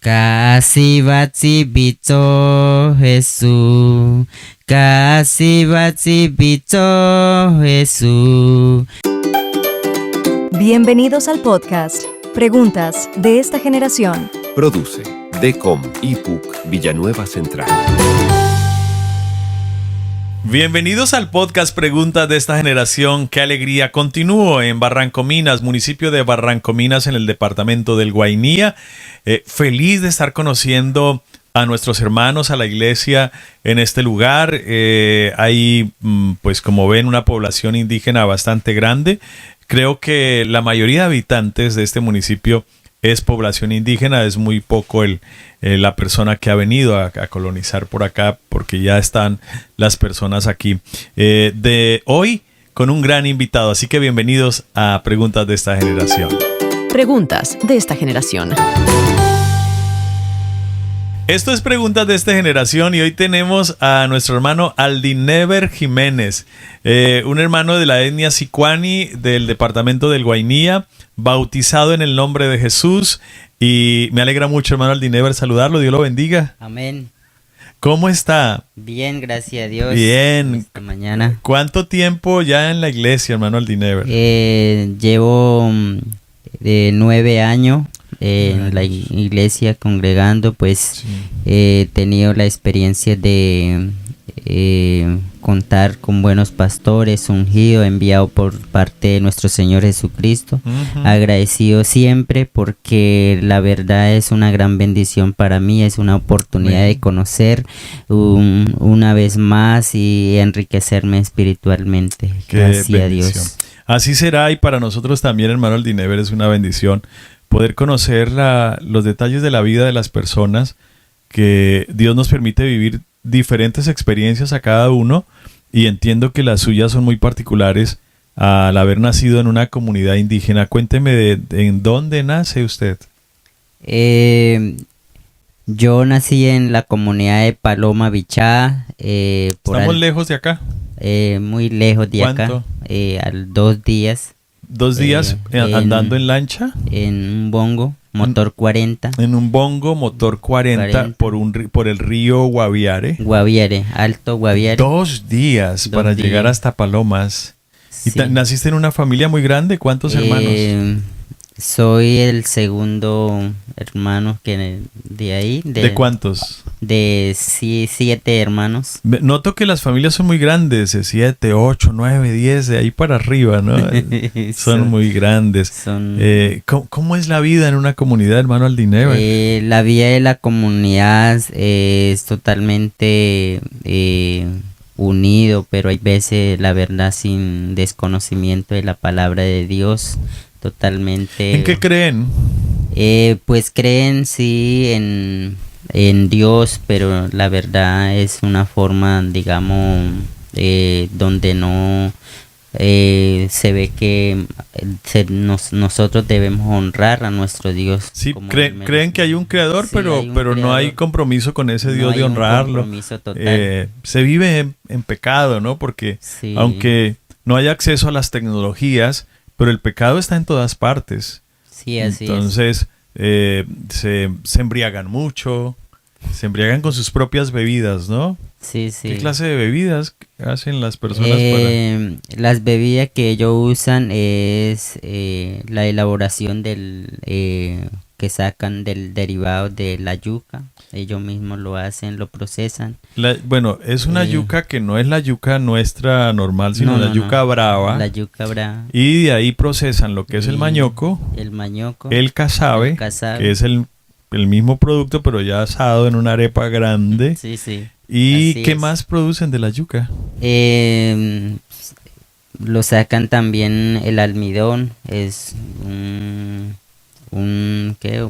Kasibatsi bicho Jesús, Kasibatsi bicho Jesús. Bienvenidos al podcast Preguntas de esta generación. Produce DECOM IPUC Villanueva Central. Bienvenidos al podcast Preguntas de esta generación. Qué alegría. Continúo en Barrancominas, municipio de Barrancominas, en el departamento del Guainía. Feliz de estar conociendo a nuestros hermanos, a la iglesia en este lugar. Hay, pues como ven, una población indígena bastante grande. Creo que la mayoría de habitantes de este municipio es población indígena. Es muy poco la persona que ha venido a colonizar por acá, porque ya están las personas aquí. De hoy con un gran invitado, así que bienvenidos a Preguntas de esta generación. Preguntas de esta generación. Esto es Preguntas de esta generación y hoy tenemos a nuestro hermano Aldinever Jiménez, un hermano de la etnia Sicuani del departamento del Guainía, bautizado en el nombre de Jesús, y me alegra mucho, hermano Aldinever, saludarlo. Dios lo bendiga. Amén. ¿Cómo está? Bien, gracias a Dios. Bien. Esta mañana. ¿Cuánto tiempo ya en la iglesia, hermano Aldinever? Llevo 9 años en la iglesia congregando, pues sí. He tenido la experiencia de contar con buenos pastores, ungido, enviado por parte de nuestro Señor Jesucristo. Uh-huh. Agradecido siempre porque la verdad es una gran bendición para mí, es una oportunidad de conocer una vez más y enriquecerme espiritualmente. Gracias a Dios. Así será, y para nosotros también, hermano Aldinever, es una bendición poder conocer los detalles de la vida de las personas, que Dios nos permite vivir diferentes experiencias a cada uno, y entiendo que las suyas son muy particulares al haber nacido en una comunidad indígena. Cuénteme en dónde nace usted. Yo nací en la comunidad de Paloma Bichá. ¿Estamos lejos de acá? Muy lejos de acá. ¿Cuánto? 2 días. 2 días andando en lancha. En un bongo, motor 40. En un bongo, motor 40. Por el río Guaviare. Alto Guaviare. 2 días para llegar hasta Palomas. Sí. ¿Y naciste en una familia muy grande? ¿Cuántos hermanos? Soy el segundo hermano que de ahí. ¿De cuántos? De 7 hermanos. Noto que las familias son muy grandes, 7, 8, 9, 10, de ahí para arriba, ¿no? Son muy grandes. ¿Cómo es la vida en una comunidad, hermano Aldinever? La vida de la comunidad es totalmente unido, pero hay veces, la verdad, sin desconocimiento de la palabra de Dios. Totalmente. ¿En qué creen? Pues creen sí en Dios, pero la verdad es una forma, digamos, donde no se ve que nosotros debemos honrar a nuestro Dios. Sí, creen que hay un creador, sí, pero creador. No hay compromiso con ese Dios de honrarlo. Se vive en pecado, ¿no? Porque sí, aunque no hay acceso a las tecnologías, pero el pecado está en todas partes. Sí, así Entonces, se embriagan mucho, se embriagan con sus propias bebidas, ¿no? Sí, sí. ¿Qué clase de bebidas hacen las personas Las bebidas que ellos usan es la elaboración que sacan del derivado de la yuca. Ellos mismos lo hacen, lo procesan. Es una yuca que no es la yuca nuestra normal, sino la yuca brava. La yuca brava. Y de ahí procesan lo que es el mañoco. El casabe, que es el mismo producto, pero ya asado en una arepa grande. Sí, sí. ¿Y así qué más producen de la yuca? Lo sacan también el almidón. Es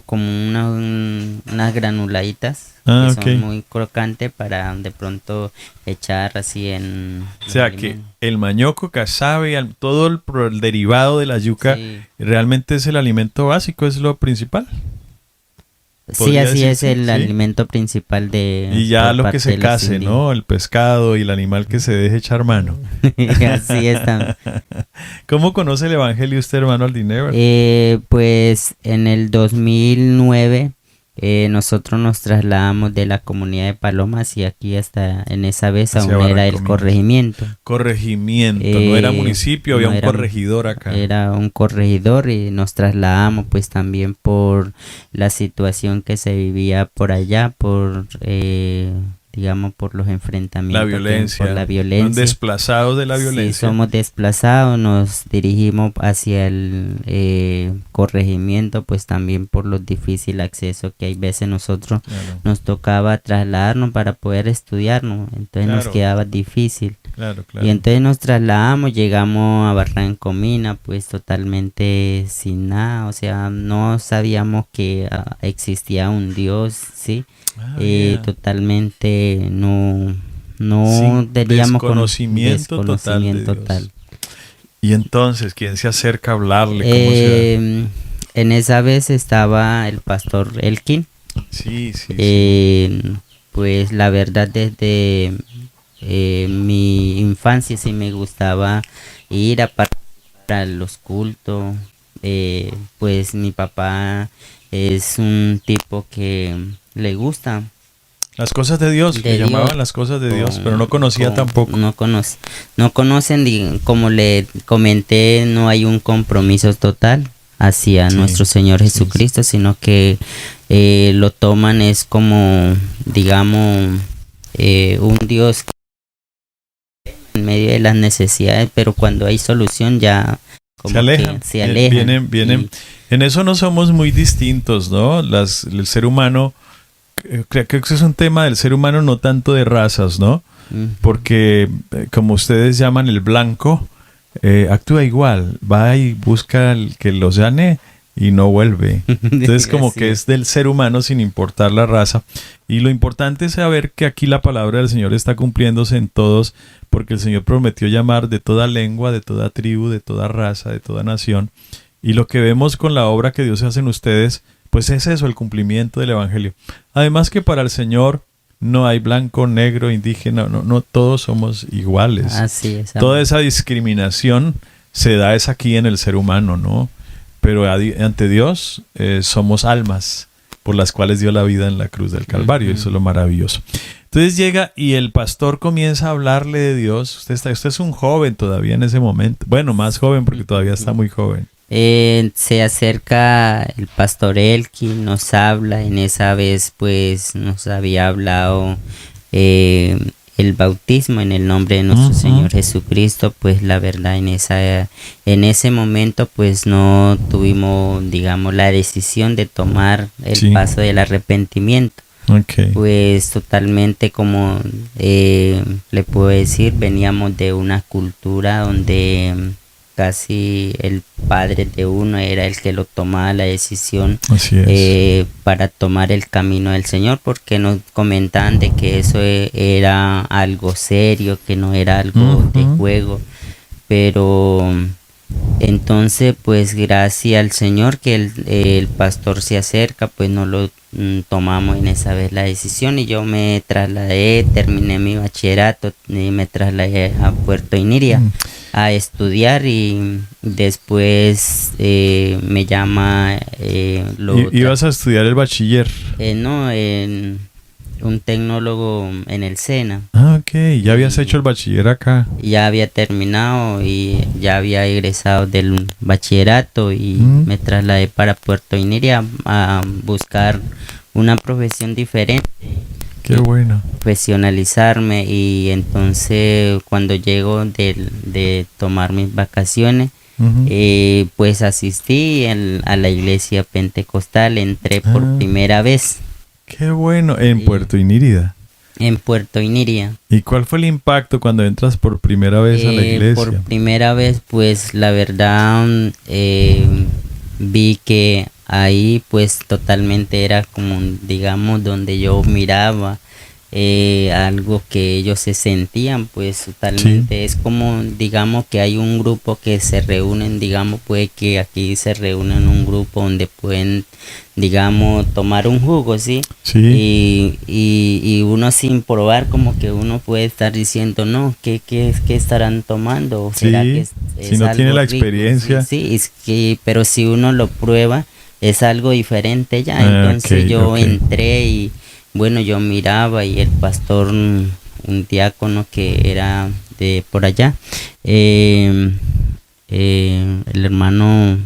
como unas granuladitas que son muy crocantes para de pronto echar así en... O sea que el mañoco, casabe, todo el derivado de la yuca, sí, realmente es el alimento básico, es lo principal. Sí, así es el alimento principal de... Y ya lo que se case, ¿no? El pescado y el animal que se deje echar mano. Así está. ¿Cómo conoce el evangelio usted, hermano Aldinever? Pues en el 2009 Nosotros nos trasladamos de la comunidad de Palomas y aquí hasta en esa vez Hacia aún era el Barrancominas. corregimiento. Corregimiento, no era municipio, había no un era- corregidor acá. Era un corregidor y nos trasladamos pues también por la situación que se vivía por allá, por digamos por los enfrentamientos, La violencia. por la Son violencia. desplazados de la Sí, violencia. somos desplazados, nos dirigimos hacia el corregimiento, pues también por los difícil acceso que hay veces nosotros Claro, nos tocaba trasladarnos para poder estudiarnos, entonces nos Claro. quedaba difícil. claro, claro. Y entonces nos trasladamos, llegamos a Barrancomina, pues totalmente sin nada, o sea, no sabíamos que existía un Dios, ¿sí? Ah, Totalmente no Sin teníamos desconocimiento total de Dios. total. Y entonces, ¿quién se acerca a hablarle? ¿Cómo se En esa vez estaba el pastor Elkin. Sí, sí, sí. Pues la verdad desde mi infancia sí me gustaba ir a para los cultos. Pues mi papá es un tipo que le gusta. Las cosas de Dios, De le Dios. llamaban las cosas de Dios, Con- pero no conocía con- tampoco. No conocen, como le comenté, no hay un compromiso total hacia Sí, nuestro Señor sí, Jesucristo, sino que lo toman es como, digamos, un Dios en medio de las necesidades, pero cuando hay solución ya como Se alejan. que se alejan. Vienen. En eso no somos muy distintos, ¿no? El ser humano, creo que es un tema del ser humano, no tanto de razas, ¿no? Porque como ustedes llaman el blanco, actúa igual, va y busca el que lo sane y no vuelve. Entonces como Así que es del ser humano sin importar la raza. Y lo importante es saber que aquí la palabra del Señor está cumpliéndose en todos, porque el Señor prometió llamar de toda lengua, de toda tribu, de toda raza, de toda nación. Y lo que vemos con la obra que Dios hace en ustedes, pues es eso, el cumplimiento del Evangelio. Además que para el Señor no hay blanco, negro, indígena, no todos somos iguales. Así es. Toda esa discriminación se da es aquí en el ser humano, ¿no? Pero ante Dios somos almas por las cuales dio la vida en la cruz del Calvario. Eso es lo maravilloso. Entonces llega y el pastor comienza a hablarle de Dios. Usted es un joven todavía en ese momento. Bueno, más joven porque todavía está muy joven. Se acerca el pastor Elkin, nos habla, en esa vez pues nos había hablado el bautismo en el nombre de nuestro Señor Jesucristo. Pues la verdad en ese momento pues no tuvimos, digamos, la decisión de tomar el paso del arrepentimiento. Okay. Pues totalmente, como le puedo decir, veníamos de una cultura donde casi el padre de uno era el que lo tomaba la decisión. Así es. Para tomar el camino del Señor, porque nos comentaban de que eso era algo serio, que no era algo de juego. Pero entonces pues gracias al Señor que el pastor se acerca, pues no lo tomamos en esa vez la decisión, y yo me trasladé, terminé mi bachillerato y me trasladé a Puerto Iniria a estudiar, y después me llama ¿Ibas a estudiar el bachiller? no, en un tecnólogo en el SENA. Ah, ok. Ya habías hecho el bachiller acá. Ya había terminado y ya había egresado del bachillerato, y me trasladé para Puerto Iniria a buscar una profesión diferente. Qué bueno. Profesionalizarme, y entonces cuando llego de tomar mis vacaciones, pues asistí a la iglesia pentecostal, entré por primera vez. Qué bueno, en Puerto Inírida. En Puerto Iniria. ¿Y cuál fue el impacto cuando entras por primera vez a la iglesia? Por primera vez, pues la verdad vi que ahí pues totalmente era como, digamos, donde yo miraba algo que ellos se sentían, pues totalmente es como, digamos, que hay un grupo que se reúnen, digamos, puede que aquí se reúnen un grupo donde pueden, digamos, tomar un jugo, ¿sí? Y uno sin probar, como que uno puede estar diciendo, no, ¿qué estarán tomando? ¿O será que es si no tiene la experiencia. Sí, es que, pero si uno lo prueba, es algo diferente ya. Entonces ok, yo ok. entré y bueno, yo miraba y el pastor, un diácono que era de por allá, el hermano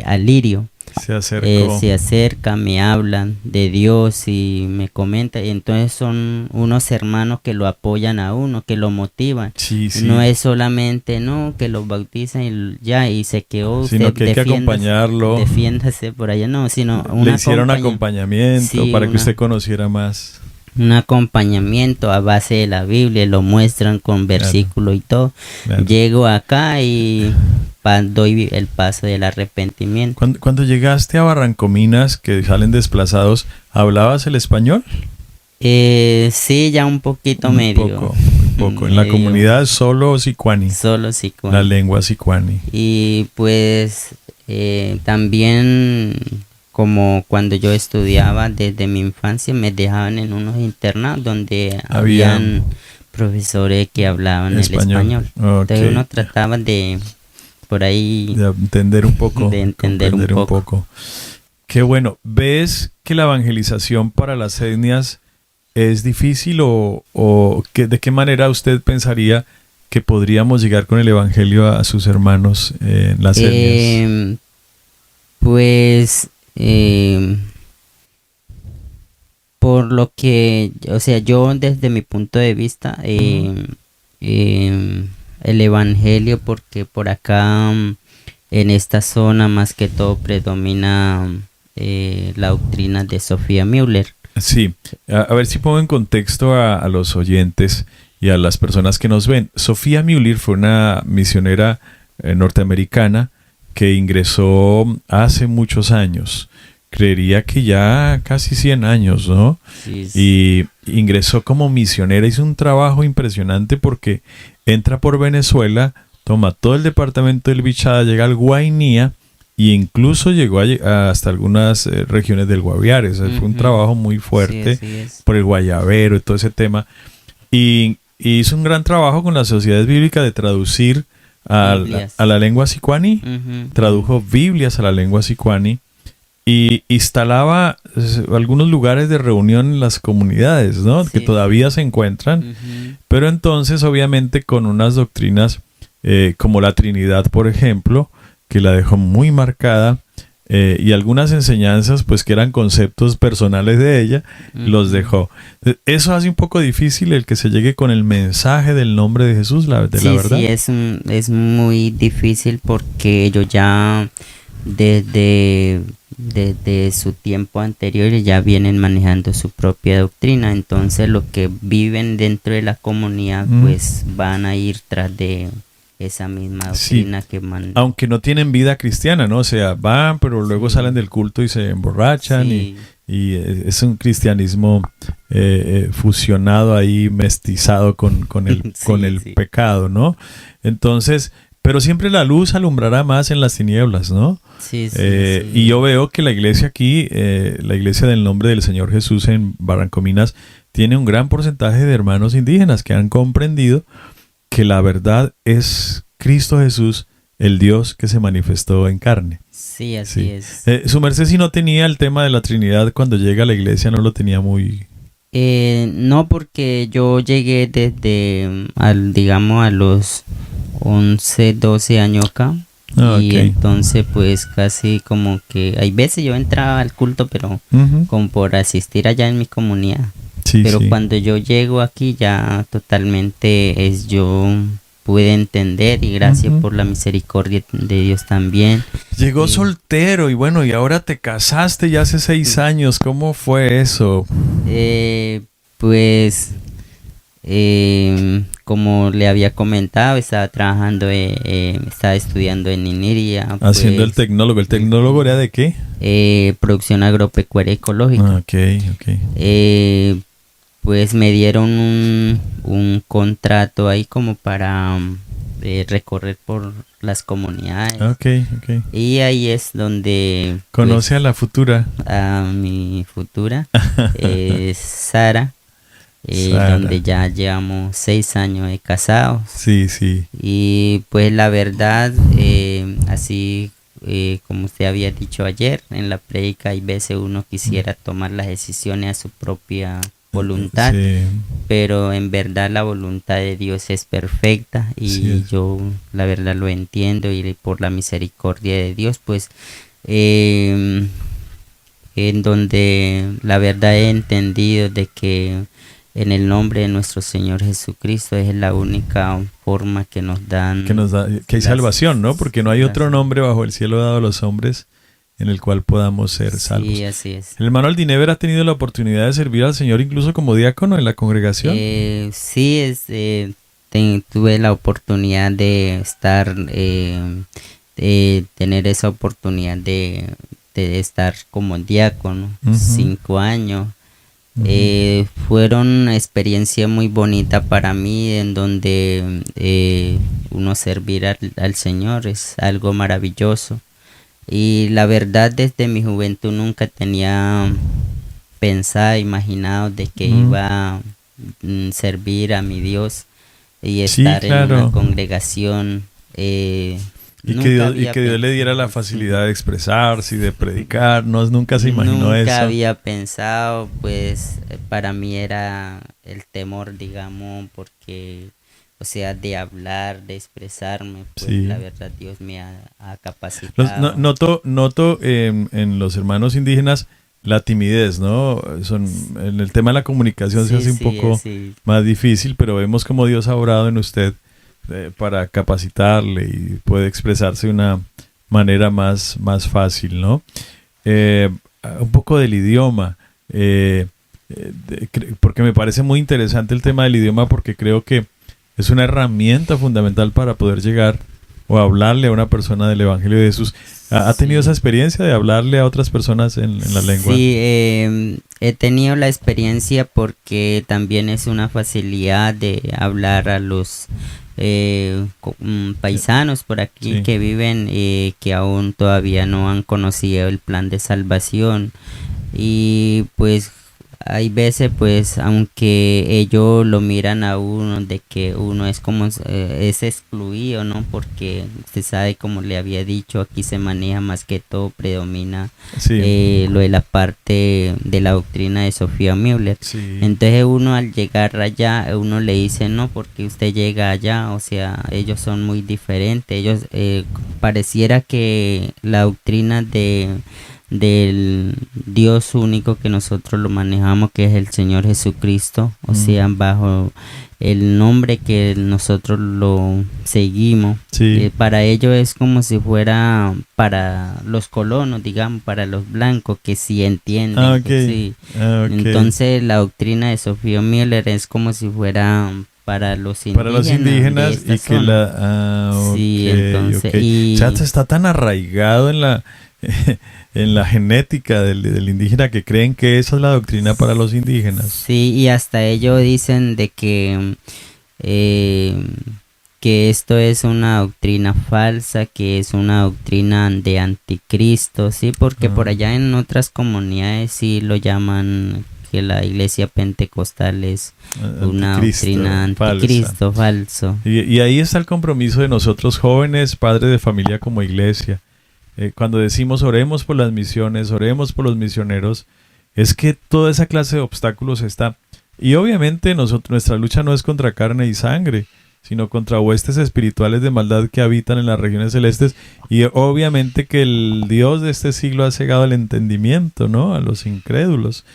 Alirio, Se acercó. se acerca, me hablan de Dios y me comenta, y entonces son unos hermanos que lo apoyan a uno, que lo motivan. Sí, sí. No es solamente no que lo bautizan y ya y se quedó Sino usted, que hay que acompañarlo. defiéndase por allá, no, sino Le hicieron acompaña- acompañamiento sí, para que una- usted conociera más. un acompañamiento a base de la Biblia, lo muestran con versículo y todo. Claro. Llego acá y doy el paso del arrepentimiento. Cuando llegaste a Barrancominas, que salen desplazados, ¿hablabas el español? Sí, ya un poquito medio. Un poco. En la medio, comunidad solo sicuani. solo sí con- La lengua sicuani. Y pues también como cuando yo estudiaba desde mi infancia me dejaban en unos internados donde habían profesores que hablaban el español. Ok. Entonces uno trataba de por ahí De entender un poco. de entender un comprender poco. Qué bueno. ¿Ves que la evangelización para las etnias es difícil o de qué manera usted pensaría que podríamos llegar con el evangelio a sus hermanos en las etnias? Pues por lo que, o sea, yo desde mi punto de vista, el evangelio, porque por acá en esta zona más que todo predomina la doctrina de Sofía Müller. Sí, a ver si pongo en contexto a los oyentes y a las personas que nos ven. Sofía Müller fue una misionera norteamericana que ingresó hace muchos años. Creería que ya casi 100 años, ¿no? Sí, sí. Y ingresó como misionera, hizo un trabajo impresionante porque entra por Venezuela, toma todo el departamento del Bichada, llega al Guainía e incluso llegó hasta algunas regiones del Guaviare. O sea, fue un trabajo muy fuerte Sí, así es. por el Guayabero y todo ese tema. Y hizo un gran trabajo con las sociedades bíblicas de traducir Biblias. a la lengua sicuani, Ujú. tradujo Biblias a la lengua sicuani y instalaba algunos lugares de reunión en las comunidades, ¿no? Sí. Que todavía se encuentran, Ujú. pero entonces obviamente con unas doctrinas como la Trinidad, por ejemplo, que la dejó muy marcada, y algunas enseñanzas pues que eran conceptos personales de ella, los dejó. Eso hace un poco difícil el que se llegue con el mensaje del nombre de Jesús, la verdad. Sí, es muy difícil porque ellos ya desde su tiempo anterior ya vienen manejando su propia doctrina, entonces los que viven dentro de la comunidad pues van a ir tras de esa misma doctrina que aunque no tienen vida cristiana, ¿no? O sea, van, pero luego salen del culto y se emborrachan Sí. y es un cristianismo fusionado ahí, mestizado con el, Sí, con el sí. pecado, ¿no? Entonces, pero siempre la luz alumbrará más en las tinieblas, ¿no? Sí, sí, sí. Y yo veo que la iglesia aquí, la iglesia del nombre del Señor Jesús en Barrancominas, tiene un gran porcentaje de hermanos indígenas que han comprendido que la verdad es Cristo Jesús, el Dios que se manifestó en carne. Sí, así Sí. es. Su merced, si no tenía el tema de la Trinidad cuando llega a la iglesia, no lo tenía muy... No, porque yo llegué desde, digamos, a los 11, 12 años acá. Ah, Y ok. entonces pues casi como que hay veces yo entraba al culto pero Ujú. como por asistir allá en mi comunidad. Sí, Pero sí. cuando yo llego aquí ya totalmente yo pude entender y gracias Ujú. por la misericordia de Dios también. Llegó Sí. soltero y bueno, y ahora te casaste ya hace 6 años. ¿Cómo fue eso? Pues como le había comentado, estaba trabajando, estaba estudiando en Iniria. Haciendo el pues, tecnólogo. ¿El tecnólogo era de qué? producción agropecuaria ecológica. Ah, ok. Pues me dieron un contrato ahí como para recorrer por las comunidades. Ok. Y ahí es donde Conoce a la futura. a mi futura, Sara, Sara. donde ya llevamos 6 años de casados. Sí, sí. Y pues la verdad, así como usted había dicho ayer en la prédica, hay veces uno quisiera tomar las decisiones a su propia voluntad, Sí. pero en verdad la voluntad de Dios es perfecta y Sí es. yo la verdad lo entiendo, y por la misericordia de Dios pues en donde la verdad he entendido de que en el nombre de nuestro Señor Jesucristo es la única forma que nos dan, Que hay salvación, ¿no? Porque no hay otro las- nombre bajo el cielo dado a los hombres en el cual podamos ser salvos. Sí, así es. El hermano Aldinever ha tenido la oportunidad de servir al Señor incluso como diácono en la congregación. Sí, tuve la oportunidad de estar, de tener esa oportunidad de estar como diácono, Ujú. 5 años. Ujú. Fueron experiencia muy bonita para mí, en donde uno servir al Señor es algo maravilloso. Y la verdad, desde mi juventud nunca tenía pensado, imaginado de que iba a servir a mi Dios y Sí, estar en claro. una congregación. Y Nunca que Dios, había le diera la pensado, facilidad de expresarse y de predicar. Nunca se imaginó nunca eso. había pensado, pues para mí era el temor, digamos, porque, o sea, de hablar, de expresarme, pues Sí. la verdad Dios me ha capacitado. Noto en los hermanos indígenas la timidez, ¿no? En el tema de la comunicación se Sí, hace un sí, poco sí. más difícil, pero vemos cómo Dios ha obrado en usted para capacitarle y puede expresarse de una manera más fácil, ¿no? Un poco del idioma, porque me parece muy interesante el tema del idioma, porque creo que es una herramienta fundamental para poder llegar o hablarle a una persona del Evangelio de Jesús. ¿Ha tenido esa experiencia de hablarle a otras personas en la lengua? Sí, he tenido la experiencia porque también es una facilidad de hablar a los paisanos por aquí, Sí. que viven, que aún todavía no han conocido el plan de salvación. Y pues hay veces, pues, aunque ellos lo miran a uno de que uno es como es excluido, ¿no? Porque usted sabe, como le había dicho, aquí se maneja más que todo, predomina Sí. lo de la parte de la doctrina de Sofía Müller. Sí. Entonces uno, al llegar allá, uno le dice, no, porque usted llega allá, o sea, ellos son muy diferentes. Ellos pareciera que la doctrina del Dios único que nosotros lo manejamos, que es el Señor Jesucristo, o sea, bajo el nombre que nosotros lo seguimos, Sí. para ellos es como si fuera para los colonos, digamos, para los blancos, que sí entienden. Ah, ok. Sí. Ah, ok. Entonces la doctrina de Sofía Müller es como si fuera para los indígenas. Para los indígenas, de esta y que zona. Sí, entonces, y- O sea, está tan arraigado en la en la genética del indígena, que creen que esa es la doctrina para los indígenas. Sí, y hasta ellos dicen de que esto es una doctrina falsa, que es una doctrina de anticristo, sí, porque por allá en otras comunidades sí lo llaman, que la iglesia pentecostal es una Anticristo, doctrina anticristo, falso. Y ahí está el compromiso de nosotros jóvenes, padres de familia como iglesia. Cuando decimos oremos por las misiones, oremos por los misioneros, es que toda esa clase de obstáculos está. Y obviamente nuestra lucha no es contra carne y sangre, sino contra huestes espirituales de maldad que habitan en las regiones celestes. Y obviamente que el Dios de este siglo ha cegado el entendimiento, ¿no?, a los incrédulos.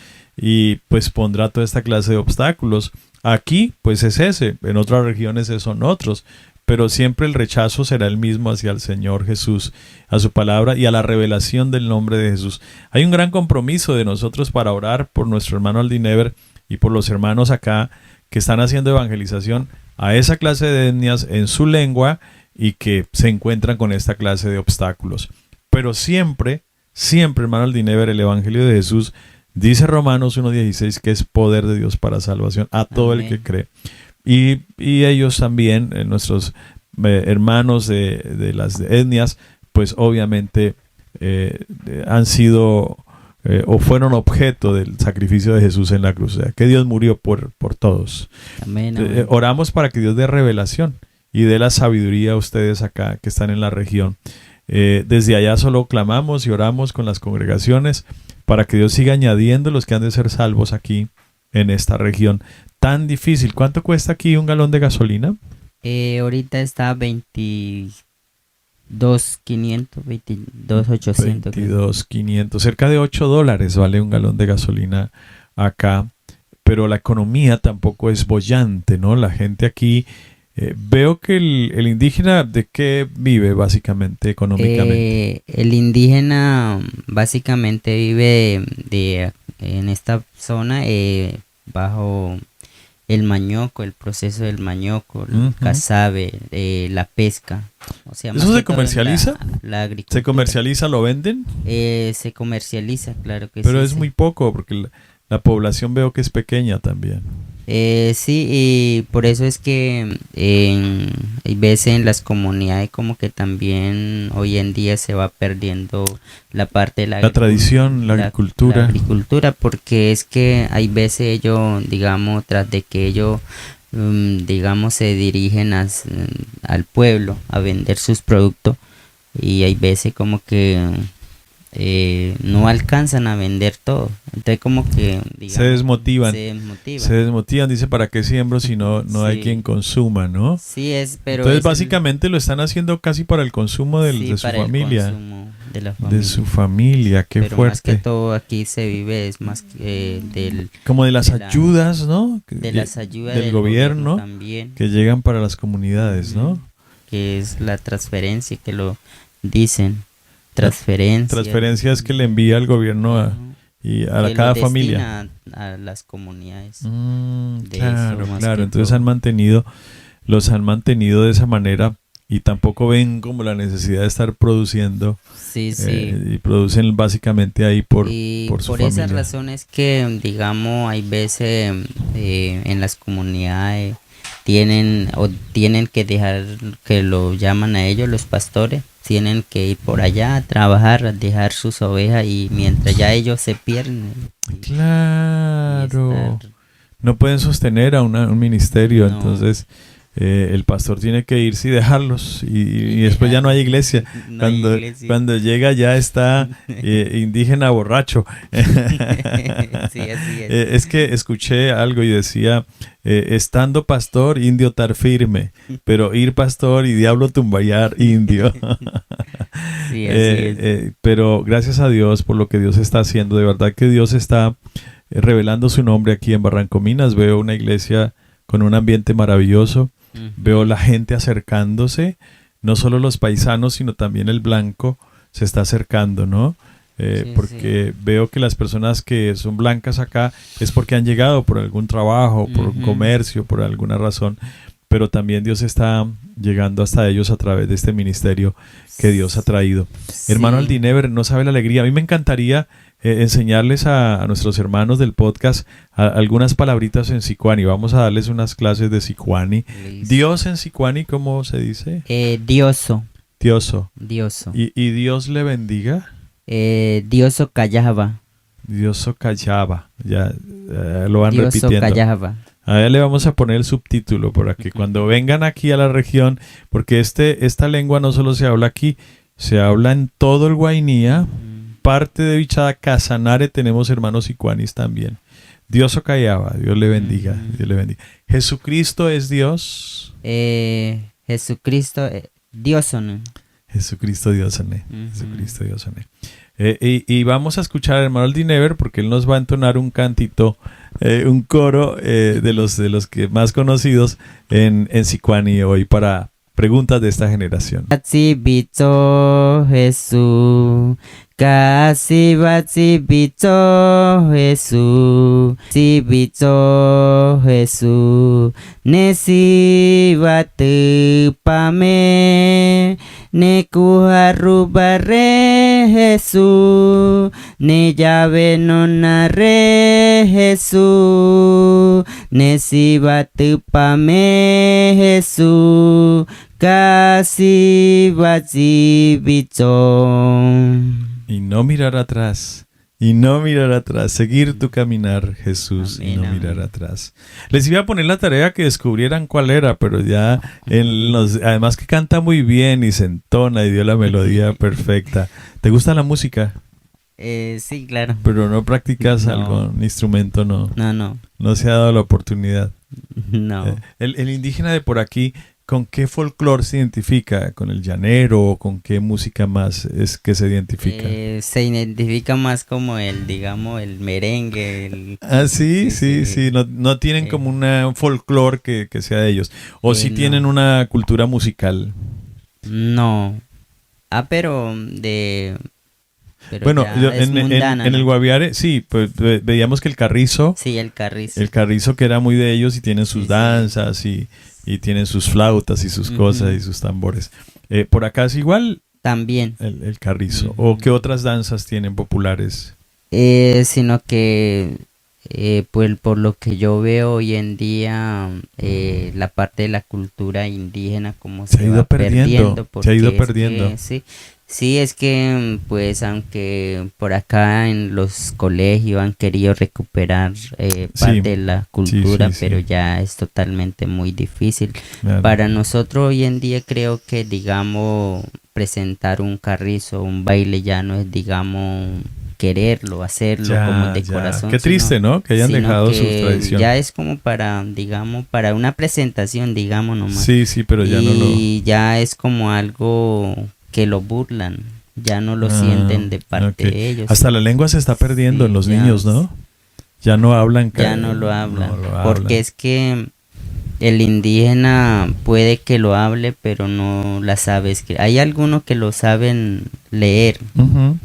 Y pues pondrá toda esta clase de obstáculos. Aquí pues es ese, en otras regiones son otros. Pero siempre el rechazo será el mismo hacia el Señor Jesús, a su palabra y a la revelación del nombre de Jesús. Hay un gran compromiso de nosotros para orar por nuestro hermano Aldinever y por los hermanos acá que están haciendo evangelización a esa clase de etnias en su lengua y que se encuentran con esta clase de obstáculos. Pero siempre, hermano Aldinever, el Evangelio de Jesús, dice Romanos 1:16, que es poder de Dios para salvación a todo el que cree. Y ellos también, nuestros hermanos de las etnias, pues obviamente han sido o fueron objeto del sacrificio de Jesús en la cruz. O sea, que Dios murió por todos. Amén, amén. Oramos para que Dios dé revelación y dé la sabiduría a ustedes acá que están en la región. Desde allá solo clamamos y oramos con las congregaciones para que Dios siga añadiendo los que han de ser salvos aquí en esta región tan difícil. ¿Cuánto cuesta aquí un galón de gasolina? Ahorita está 22.500, 22.800. 22.500, cerca de $8 vale un galón de gasolina acá, pero la economía tampoco es boyante, ¿no? La gente aquí, veo que el indígena, ¿de qué vive básicamente económicamente? El indígena básicamente vive en esta zona bajo el mañoco, el proceso del mañoco, el casabe, la pesca. O sea, ¿Eso se comercializa? La agricultura. ¿Se comercializa, lo venden? Se comercializa, claro que sí. Pero es sí. muy poco, porque la población veo que es pequeña también. Sí, y por eso es que hay veces en las comunidades como que también hoy en día se va perdiendo la parte de la tradición, la agricultura. La agricultura, porque es que hay veces ellos, digamos, tras de que ellos, digamos, se dirigen al pueblo a vender sus productos, y hay veces como que no alcanzan a vender todo, entonces como que digamos, se desmotivan, dice, ¿para qué siembro si no sí. hay quien consuma, no? Sí, pero entonces básicamente lo están haciendo casi para el consumo de su familia, de su familia, qué pero fuerte. Más que todo aquí se vive es más como de las ayudas, ¿no? De las ayudas del gobierno también, que llegan para las comunidades, ¿no? Que es la transferencia, que lo dicen. Transferencias que le envía el gobierno y a cada familia. A las comunidades. Claro. Entonces los han mantenido de esa manera y tampoco ven como la necesidad de estar produciendo. Sí. Y producen básicamente ahí por su familia. Por esas razones que, digamos, hay veces en las comunidades tienen que dejar, que lo llaman a ellos los pastores, tienen que ir por allá a trabajar, a dejar sus ovejas, y mientras ya ellos se pierden. Claro. No pueden sostener a un ministerio, no. Entonces el pastor tiene que irse y dejarlos, y después ya no hay iglesia. Cuando llega ya está indígena borracho. Sí, así es. Es que escuché algo y decía, estando pastor, indio tar firme, pero ir pastor y diablo tumbayar indio. Sí, así es. Pero gracias a Dios por lo que Dios está haciendo. De verdad que Dios está revelando su nombre aquí en Barrancominas. Veo una iglesia con un ambiente maravilloso. Veo la gente acercándose, no solo los paisanos, sino también el blanco se está acercando, ¿no? Porque veo que las personas que son blancas acá es porque han llegado por algún trabajo, por un comercio, por alguna razón, pero también Dios está llegando hasta ellos a través de este ministerio que Dios ha traído. Hermano Aldinever, no sabe la alegría. A mí me encantaría enseñarles a nuestros hermanos del podcast algunas palabritas en sicuani. Vamos a darles unas clases de sicuani. Dios en sicuani, ¿cómo se dice? Dioso. ¿Y Dios le bendiga? Dioso callaba. Dioso callaba. Ya lo van Dioso repitiendo. callaba. A le vamos a poner el subtítulo para que cuando vengan aquí a la región, porque esta lengua no solo se habla aquí, se habla en todo el Guainía. Parte de Bichada Casanare tenemos hermanos sicuanis también. Dios callaba, Dios le bendiga, Dios le bendiga. Jesucristo es Dios. Jesucristo Diosone. Jesucristo Diosone. Jesucristo Diosone. Y vamos a escuchar al hermano Aldinever porque él nos va a entonar un cantito, un coro de los que más conocidos en sicuani hoy para preguntas de esta generación. Bito Jesús, casi bito Jesús, si bito Jesús, nesi batu pame, ne kuharubare Jesús, ne llave nonare Jesús, nesi batu pame Jesús, casi bito. Y no mirar atrás, y no mirar atrás. Seguir tu caminar, Jesús, Amén, y no amén. mirar atrás. Les iba a poner la tarea que descubrieran cuál era, pero ya además que canta muy bien y se entona y dio la melodía perfecta. ¿Te gusta la música? Sí, claro. Pero no practicas No. algún instrumento, no. No, Se ha dado la oportunidad. no. El indígena de por aquí, ¿con qué folclore se identifica? ¿Con el llanero o con qué música más es que se identifica? Se identifica más como digamos, el merengue. Sí. No tienen Sí. como un folclore que sea de ellos. O sí No. tienen una cultura musical. No. Pero Bueno, ya es mundana, en el ¿no? Guaviare, sí, pues veíamos que el carrizo, Sí, el carrizo. que era muy de ellos y tienen sus Sí, sí. danzas y tienen sus flautas y sus cosas y sus tambores. Por acá es igual También. el carrizo. ¿O qué otras danzas tienen populares? Sino que, pues por lo que yo veo hoy en día, la parte de la cultura indígena como Se ha ido va perdiendo, se ha ido porque es perdiendo. que, sí, es que pues aunque por acá en los colegios han querido recuperar parte de la cultura, sí. pero ya es totalmente muy difícil. Claro. Para nosotros hoy en día creo que, digamos, presentar un carrizo, un baile ya no es, digamos, quererlo, hacerlo como de corazón. Qué triste, ¿no? Que hayan sino dejado su que tradición. ya es como para, digamos, para una presentación, digamos nomás. Sí, pero ya no lo... Y ya es como algo que lo burlan, ya no lo sienten de parte ok. de ellos. Hasta la lengua se está perdiendo Sí, en los ya niños, ¿no? Ya no hablan. Ya no lo hablan, no lo hablan. porque es que el indígena puede que lo hable, pero no la sabe escribir. Hay algunos que lo saben leer, Ujú.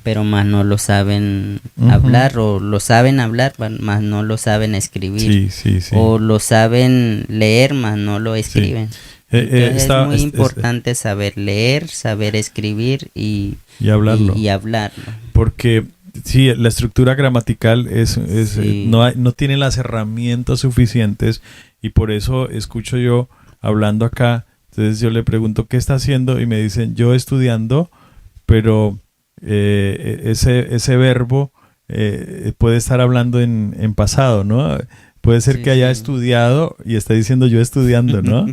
pero más no lo saben Ujú. hablar, o lo saben hablar, más no lo saben escribir. Sí. O lo saben leer, más no lo escriben. Entonces es muy importante saber leer, saber escribir y hablarlo. y hablarlo. Porque sí, la estructura gramatical Sí. no tiene las herramientas suficientes y por eso escucho yo hablando acá. Entonces yo le pregunto, ¿qué está haciendo? Y me dicen, yo estudiando, pero ese verbo puede estar hablando en pasado, ¿no? Puede ser que haya estudiado y está diciendo yo estudiando, ¿no?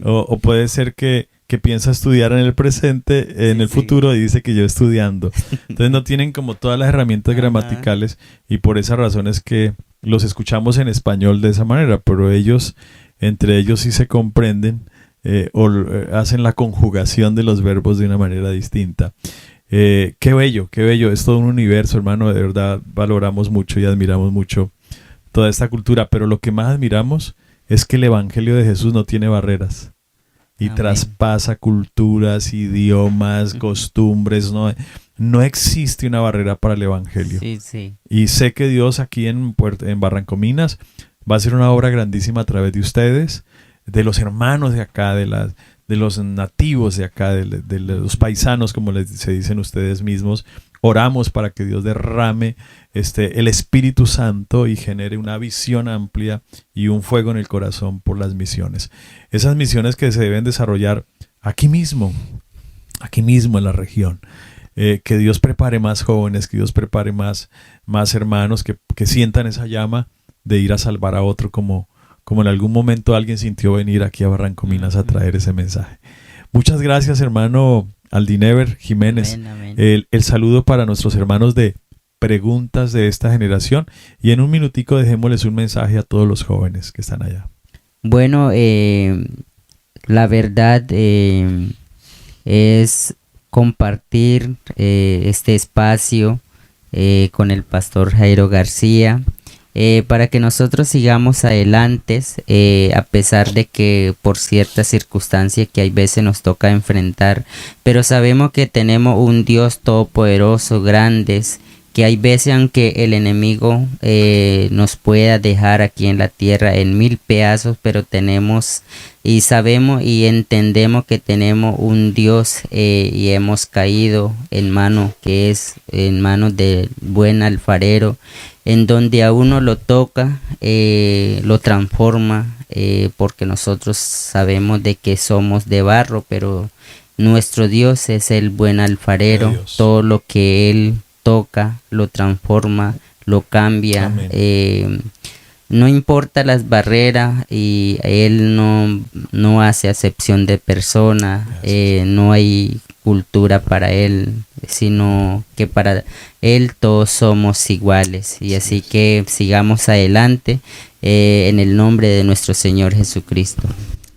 o puede ser que piensa estudiar en el presente, en el futuro, y dice que yo estudiando. Entonces no tienen como todas las herramientas gramaticales y por esa razón es que los escuchamos en español de esa manera, pero entre ellos sí se comprenden hacen la conjugación de los verbos de una manera distinta. Qué bello, es todo un universo, hermano, de verdad valoramos mucho y admiramos mucho toda esta cultura, pero lo que más admiramos es que el Evangelio de Jesús no tiene barreras y Amén. traspasa culturas, idiomas, costumbres, no existe una barrera para el Evangelio. Sí. Y sé que Dios aquí en Barrancominas va a hacer una obra grandísima a través de ustedes, de los hermanos de acá, de los nativos de acá, de los paisanos, como se dicen ustedes mismos. Oramos para que Dios derrame el Espíritu Santo y genere una visión amplia y un fuego en el corazón por las misiones. Esas misiones que se deben desarrollar aquí mismo en la región. Que Dios prepare más jóvenes, que Dios prepare más hermanos que sientan esa llama de ir a salvar a otro como en algún momento alguien sintió venir aquí a Barrancominas a traer ese mensaje. Muchas gracias, hermano Aldinever Jiménez. Amén. El saludo para nuestros hermanos de Preguntas de esta generación y en un minutico dejémosles un mensaje a todos los jóvenes que están allá. Bueno, la verdad es compartir este espacio con el pastor Jairo García para que nosotros sigamos adelante a pesar de que por ciertas circunstancias que hay veces nos toca enfrentar, pero sabemos que tenemos un Dios todopoderoso, grandes, que hay veces aunque el enemigo nos pueda dejar aquí en la tierra en 1000 pedazos, pero tenemos y sabemos y entendemos que tenemos un Dios y hemos caído en manos del buen alfarero, en donde a uno lo toca, lo transforma, porque nosotros sabemos de que somos de barro, pero nuestro Dios es el buen alfarero. Todo lo que Él toca, lo transforma, lo cambia. No importa las barreras y Él no hace acepción de persona, no hay cultura para Él, sino que para Él todos somos iguales. Y así que sigamos adelante en el nombre de nuestro Señor Jesucristo.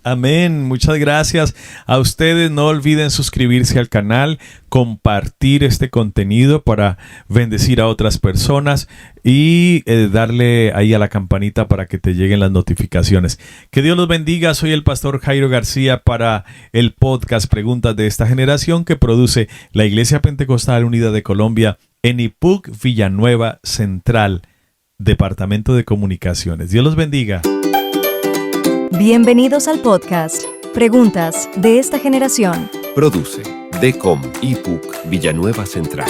Amén. Muchas gracias a ustedes. No olviden suscribirse al canal, compartir este contenido para bendecir a otras personas y darle ahí a la campanita para que te lleguen las notificaciones. Que Dios los bendiga. Soy el pastor Jairo García para el podcast Preguntas de esta Generación que produce la Iglesia Pentecostal Unida de Colombia en IPUC, Villanueva Central, Departamento de Comunicaciones. Dios los bendiga. Bienvenidos al podcast Preguntas de esta Generación. Produce DECOM IPUC Villanueva Central.